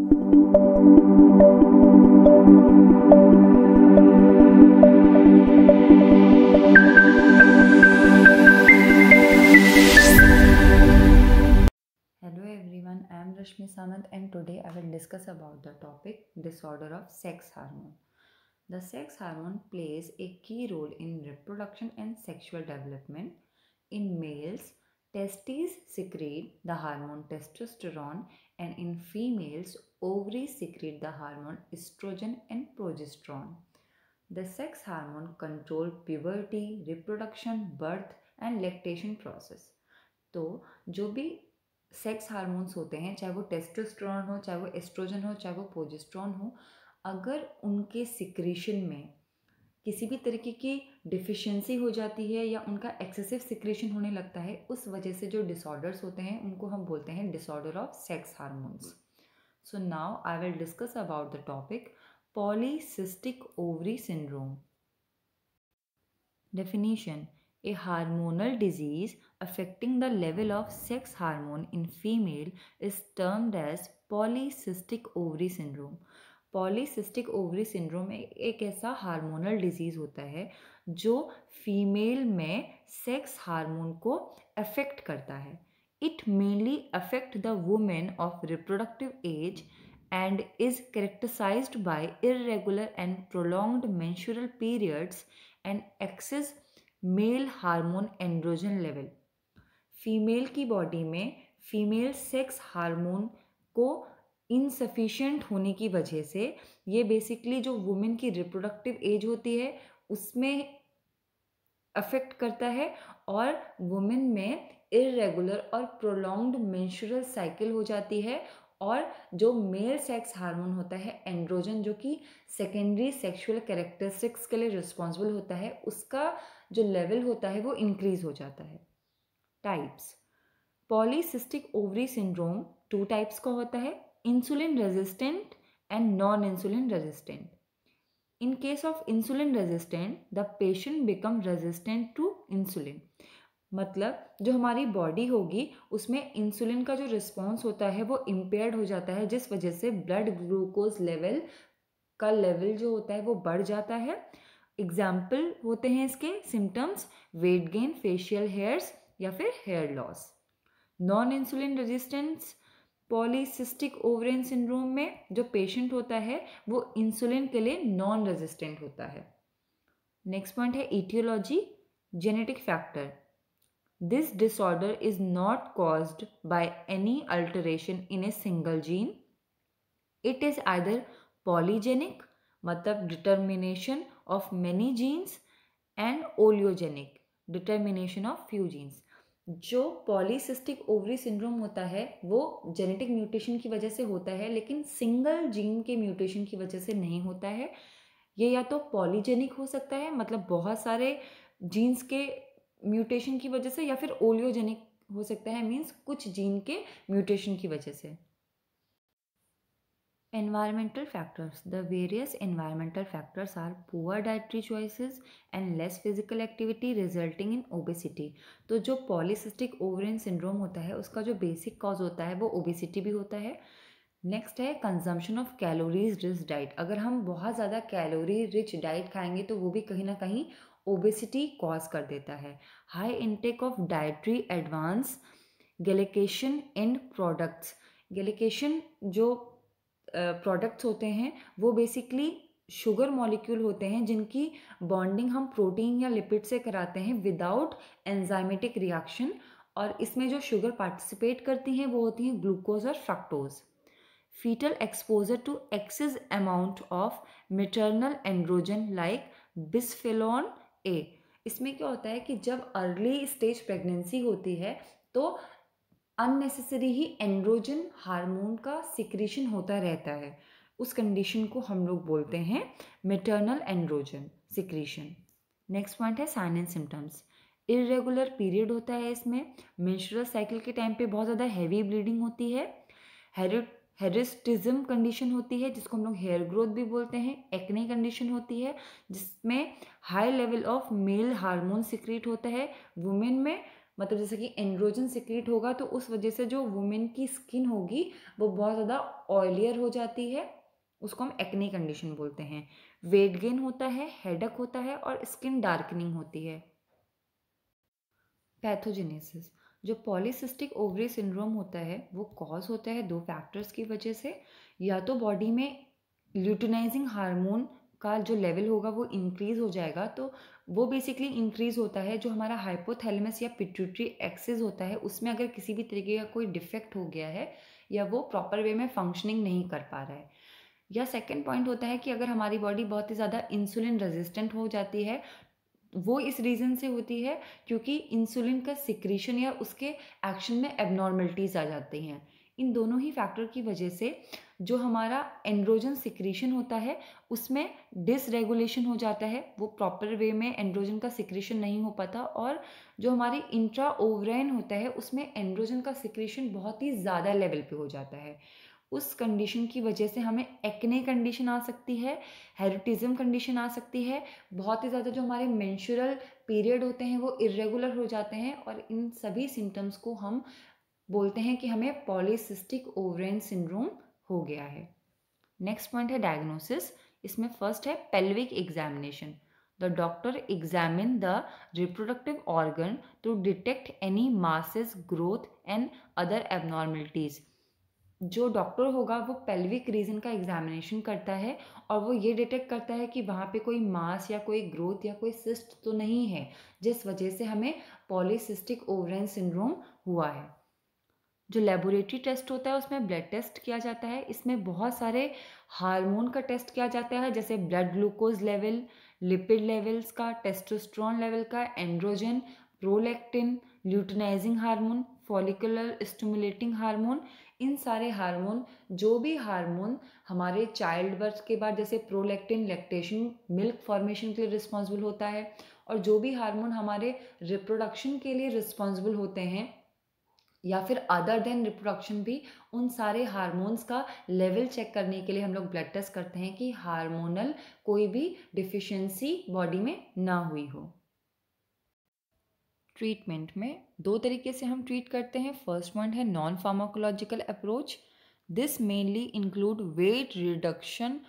Hello everyone, I am Rashmi Samant and today I will discuss about the topic disorder of sex hormone. The sex hormone plays a key role in reproduction and sexual development. In males, testes secrete the hormone testosterone, and in females, ovaries secrete the hormone estrogen and progesterone. The sex hormone control puberty, reproduction, birth and lactation process. तो जो भी sex hormones होते हैं, चाहे वो testosterone हो, चाहे वो एस्ट्रोजन हो, चाहे वो प्रोजेस्टेरोन हो, अगर उनके सिक्रीशन में किसी भी तरीके की डिफिशियंसी हो जाती है या उनका एक्सेसिव सिक्रीशन होने लगता है, उस वजह से जो डिसऑर्डर्स होते हैं उनको हम बोलते हैं disorder of sex hormones. So now I will discuss about the topic polycystic ovary syndrome. Definition: a hormonal disease affecting the level of sex hormone in female is termed as polycystic ovary syndrome. Polycystic ovary syndrome एक ऐसा hormonal disease होता है जो female में sex hormone को affect करता है. It mainly affect the women of reproductive age and is characterized by irregular and prolonged menstrual periods and excess male hormone androgen level. Female की बॉडी में female sex hormone को insufficient होने की वजह से ये बेसिकली जो वुमेन की रिप्रोडक्टिव एज होती है उसमें अफेक्ट करता है और वुमेन में इरेगुलर और प्रोलॉन्ग्ड मेंस्ट्रुअल साइकिल हो जाती है और जो मेल सेक्स हार्मोन होता है एंड्रोजन, जो कि सेकेंडरी सेक्सुअल कैरेक्टरिस्टिक्स के लिए रिस्पॉन्सिबल होता है, उसका जो लेवल होता है वो इंक्रीज हो जाता है. Types: polycystic ovary syndrome 2 types का होता है, insulin resistant and non insulin resistant. In case of insulin resistant, the patient become resistant to insulin. मतलब जो हमारी बॉडी होगी उसमें इंसुलिन का जो रिस्पॉन्स होता है वो इम्पेयर्ड हो जाता है, जिस वजह से ब्लड ग्लूकोज लेवल का लेवल जो होता है वो बढ़ जाता है. एग्जाम्पल होते हैं इसके symptoms: weight gain, facial hairs या फिर hair loss. Non insulin resistance polycystic ovarian syndrome में जो पेशेंट होता है वो इंसुलिन के लिए नॉन रेजिस्टेंट होता है. नेक्स्ट पॉइंट है aetiology, genetic factor. This disorder is not caused by any alteration in a single gene. It is either polygenic, मतलब determination of many genes, and oligogenic, determination of few genes. जो polycystic ovary syndrome होता है वो genetic mutation की वजह से होता है, लेकिन सिंगल जीन के म्यूटेशन की वजह से नहीं होता है. ये या तो पॉलीजेनिक हो सकता है, मतलब बहुत सारे जीन्स के म्यूटेशन की वजह से, या फिर ओलियोजेनिक हो सकता है, मीन्स कुछ जीन के म्यूटेशन की वजह से. Environmental factors. The various environmental factors are poor dietary choices and less physical activity resulting in obesity. तो जो polycystic ovarian syndrome होता है उसका जो basic cause होता है वो obesity भी होता है. नेक्स्ट है consumption of calories rich diet. अगर हम बहुत ज़्यादा कैलोरी रिच डाइट खाएंगे तो वो भी कहीं ना कहीं ओबेसिटी कॉज कर देता है. High intake of dietary advance glycation end products. Glycation जो प्रोडक्ट्स होते हैं वो बेसिकली शुगर मॉलिक्यूल होते हैं जिनकी बॉन्डिंग हम प्रोटीन या लिपिड से कराते हैं विदाउट एंजाइमेटिक रिएक्शन, और इसमें जो शुगर पार्टिसिपेट करती हैं वो होती हैं ग्लूकोज और fructose. fetal exposure to excess amount of maternal androgen like bisphenol A. इसमें क्या होता है कि जब अर्ली स्टेज प्रेगनेंसी होती है तो अननेसेसरी ही एंड्रोजन हार्मोन का सिक्रीशन होता रहता है. उस कंडीशन को हम लोग बोलते हैं maternal androgen secretion. Next point है sign and symptoms. Irregular period होता है इसमें. मेंस्ट्रुअल साइकिल के टाइम पे बहुत ज़्यादा हैवी ब्लीडिंग होती है. हेरिस्टिज्म कंडीशन होती है जिसको हम लोग हेयर ग्रोथ भी बोलते हैं. एक्ने कंडीशन होती है जिसमें high level of male hormone secrete होता है. वुमेन में मतलब जैसे कि एंड्रोजन सिक्रीट होगा तो उस वजह से जो वुमेन की स्किन होगी वो बहुत ज़्यादा ऑयलियर हो जाती है, उसको हम एक्ने कंडीशन बोलते हैं। वेट गेन होता है, हेडेक होता है और स्किन डार्कनिंग होती है। पैथोजेनेसिस, जो पॉलीसिस्टिक ओवरी सिंड्रोम होता है वो कॉज होता है दो फैक्टर्स की वजह से। या तो बॉडी में ल्यूटिनाइजिंग हार्मोन का जो लेवल होगा वो इंक्रीज हो जाएगा, तो वो बेसिकली इंक्रीज होता है जो हमारा हाइपोथैलेमस या पिट्यूटरी एक्सिस होता है उसमें अगर किसी भी तरीके का कोई डिफेक्ट हो गया है या वो प्रॉपर वे में फंक्शनिंग नहीं कर पा रहा है। या सेकेंड पॉइंट होता है कि अगर हमारी बॉडी बहुत ही ज़्यादा इंसुलिन रेजिस्टेंट हो जाती है, वो इस रीज़न से होती है क्योंकि इंसुलिन का सिक्रीशन या उसके एक्शन में एबनॉर्मलिटीज़ आ जाती हैं। इन दोनों ही फैक्टर की वजह से जो हमारा एंड्रोजन सिक्रीशन होता है उसमें डिसरेगुलेशन हो जाता है, वो प्रॉपर वे में एंड्रोजन का सिक्रीशन नहीं हो पाता, और जो हमारी इंट्रा ओवराइन होता है उसमें एंड्रोजन का सिक्रीशन बहुत ही ज़्यादा लेवल पे हो जाता है। उस कंडीशन की वजह से हमें एक्ने कंडीशन आ सकती है, हेरिटिज्म कंडीशन आ सकती है, बहुत ही ज़्यादा जो हमारे मेंस्ट्रुअल पीरियड होते हैं वो इरेगुलर हो जाते हैं, और इन सभी सिम्टम्स को हम बोलते हैं कि हमें पॉलीसिस्टिक ओवरियन सिंड्रोम हो गया है। नेक्स्ट पॉइंट है डायग्नोसिस। इसमें फर्स्ट है pelvic examination. The doctor examine the reproductive organ to detect any masses, growth and other abnormalities. जो डॉक्टर होगा वो पेल्विक रीजन का एग्जामिनेशन करता है और वो ये डिटेक्ट करता है कि वहाँ पे कोई मास या कोई ग्रोथ या कोई सिस्ट तो नहीं है जिस वजह से हमें पॉलीसिस्टिक ओवरियन सिंड्रोम हुआ है। जो लेबोरेटरी टेस्ट होता है उसमें ब्लड टेस्ट किया जाता है। इसमें बहुत सारे हार्मोन का टेस्ट किया जाता है जैसे blood glucose level, lipid levels का, टेस्टोस्टेरोन लेवल का, androgen, prolactin, luteinising hormone, follicular stimulating hormone. इन सारे हार्मोन, जो भी हार्मोन हमारे चाइल्ड बर्थ के बाद, जैसे प्रोलैक्टिन लैक्टेशन मिल्क फॉर्मेशन के लिए रिस्पॉन्सिबल होता है, और जो भी हार्मोन हमारे रिप्रोडक्शन के लिए रिस्पॉन्सिबल होते हैं या फिर अदर देन रिप्रोडक्शन भी, उन सारे हार्मोन्स का लेवल चेक करने के लिए हम लोग ब्लड टेस्ट करते हैं कि हार्मोनल कोई भी डिफिशियंसी बॉडी में ना हुई हो। ट्रीटमेंट में दो तरीके से हम ट्रीट करते हैं। फर्स्ट पॉइंट है non pharmacological approach. This mainly include weight reduction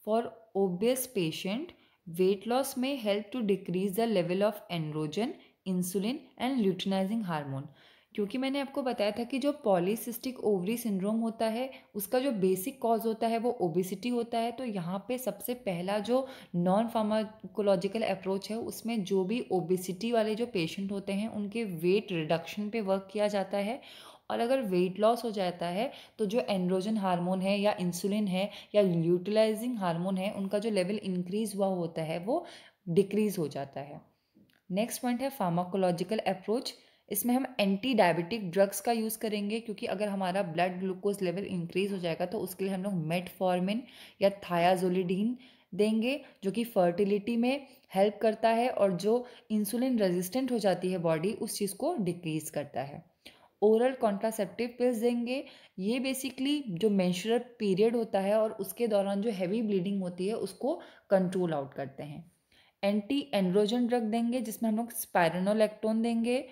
for obese patient. Weight loss में help to decrease the level of androgen, insulin and luteinising hormone. क्योंकि मैंने आपको बताया था कि जो पॉलीसिस्टिक ओवरी सिंड्रोम होता है उसका जो बेसिक कॉज होता है वो ओबेसिटी होता है, तो यहाँ पे सबसे पहला जो नॉन फार्माकोलॉजिकल अप्रोच है उसमें जो भी ओबेसिटी वाले जो पेशेंट होते हैं उनके वेट रिडक्शन पे वर्क किया जाता है। और अगर वेट लॉस हो जाता है तो जो एंड्रोजन हार्मोन है या इंसुलिन है या ल्यूटिलाइजिंग हार्मोन है उनका जो लेवल इंक्रीज हुआ होता है वो डिक्रीज हो जाता है। नेक्स्ट पॉइंट है फार्माकोलॉजिकल अप्रोच। इसमें हम एंटी डायबिटिक ड्रग्स का यूज़ करेंगे क्योंकि अगर हमारा ब्लड ग्लूकोज लेवल इंक्रीज हो जाएगा तो उसके लिए हम लोग मेटफॉर्मिन या थायाजोलिडीन देंगे जो कि फर्टिलिटी में हेल्प करता है, और जो इंसुलिन रेजिस्टेंट हो जाती है बॉडी उस चीज़ को डिक्रीज करता है। ओरल कॉन्ट्रासेप्टिव पिल्स देंगे। ये बेसिकली जो मेंस्ट्रुअल पीरियड होता है और उसके दौरान जो हैवी ब्लीडिंग होती है उसको कंट्रोल आउट करते हैं। एंटी एंड्रोजन ड्रग देंगे जिसमें हम लोग स्पाइरोनोलैक्टोन देंगे,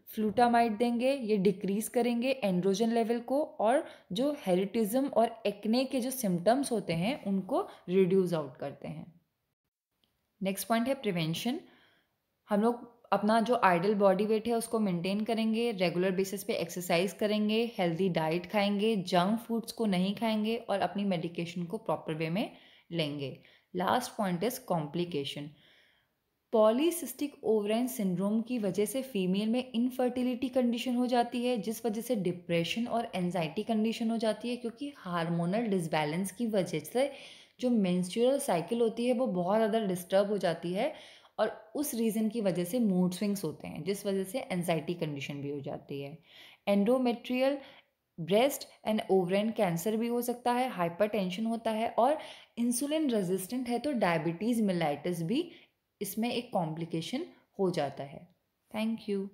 फ्लूटामाइड देंगे। ये डिक्रीज करेंगे एंड्रोजन लेवल को और जो हेरिटिज्म और एक्ने के जो सिम्टम्स होते हैं उनको रिड्यूस आउट करते हैं। नेक्स्ट पॉइंट है प्रिवेंशन। हम लोग अपना जो आइडल बॉडी वेट है उसको मेंटेन करेंगे, रेगुलर बेसिस पे एक्सरसाइज करेंगे, हेल्दी डाइट खाएंगे, जंक फूड्स को नहीं खाएंगे और अपनी मेडिकेशन को प्रॉपर वे में लेंगे। Last point is complication. Polycystic ovarian syndrome की वजह से फीमेल में इनफर्टिलिटी कंडीशन हो जाती है जिस वजह से डिप्रेशन और एंजाइटी कंडीशन हो जाती है, क्योंकि हार्मोनल डिसबैलेंस की वजह से जो मेंस्ट्रुअल साइकिल होती है वो बहुत ज़्यादा डिस्टर्ब हो जाती है, और उस रीज़न की वजह से मूड स्विंग्स होते हैं जिस वजह से एंजाइटी कंडीशन भी हो जाती है। एंडोमेट्रियल ब्रेस्ट एंड ओवराइन कैंसर भी हो सकता है, हाइपरटेंशन होता है, और इंसुलिन रेजिस्टेंट है तो डायबिटीज़ मेलाइटिस भी इसमें एक कॉम्प्लिकेशन हो जाता है। Thank you.